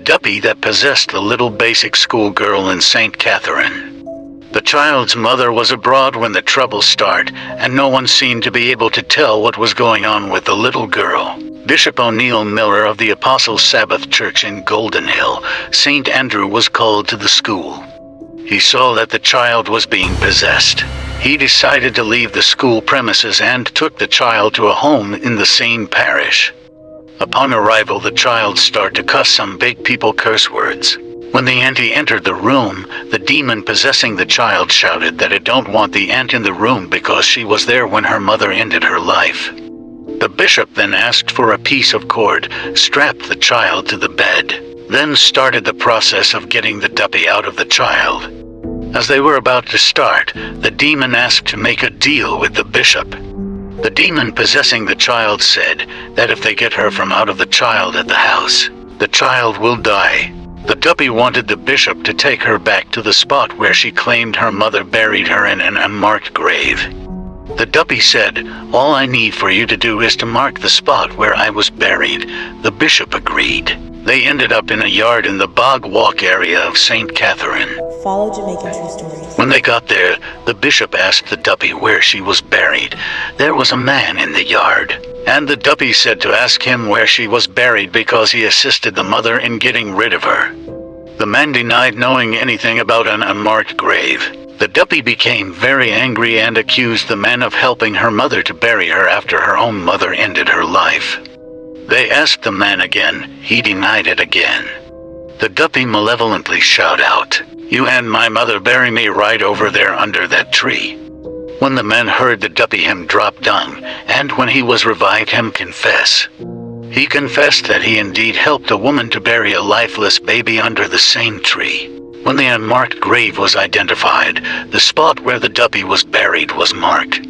Duppy that possessed the little basic schoolgirl in St. Catherine. The child's mother was abroad when the trouble started, and no one seemed to be able to tell what was going on with the little girl. Bishop O'Neill Miller of the Apostle Sabbath Church in Golden Hill, St. Andrew, was called to the school. He saw that the child was being possessed. He decided to leave the school premises and took the child to a home in the same parish. Upon arrival, the child started to cuss some big people curse words. When the auntie entered the room, the demon possessing the child shouted that it don't want the aunt in the room because she was there when her mother ended her life. The bishop then asked for a piece of cord, strapped the child to the bed, then started the process of getting the Duppy out of the child. As they were about to start, the demon asked to make a deal with the bishop. The demon possessing the child said that if they get her from out of the child at the house, the child will die. The Duppy wanted the bishop to take her back to the spot where she claimed her mother buried her in an unmarked grave. The Duppy said, "All I need for you to do is to mark the spot where I was buried." The bishop agreed. They ended up in a yard in the Bog Walk area of St. Catherine. Follow Jamaican true stories. When they got there, the bishop asked the Duppy where she was buried. There was a man in the yard, and the Duppy said to ask him where she was buried because he assisted the mother in getting rid of her. The man denied knowing anything about an unmarked grave. The Duppy became very angry and accused the man of helping her mother to bury her after her own mother ended her life. They asked the man again. He denied it again. The Duppy malevolently shouted out, "You and my mother bury me right over there under that tree." When the man heard the Duppy, him drop down, and when he was revived, him confess. He confessed that he indeed helped a woman to bury a lifeless baby under the same tree. When the unmarked grave was identified, the spot where the Duppy was buried was marked.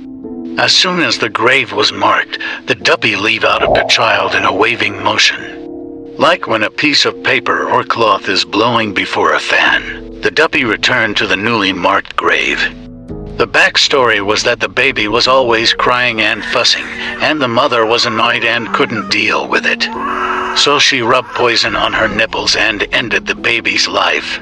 As soon as the grave was marked, the Duppy leave out of the child in a waving motion, like when a piece of paper or cloth is blowing before a fan. The Duppy returned to the newly marked grave. The backstory was that the baby was always crying and fussing, and the mother was annoyed and couldn't deal with it. So she rubbed poison on her nipples and ended the baby's life.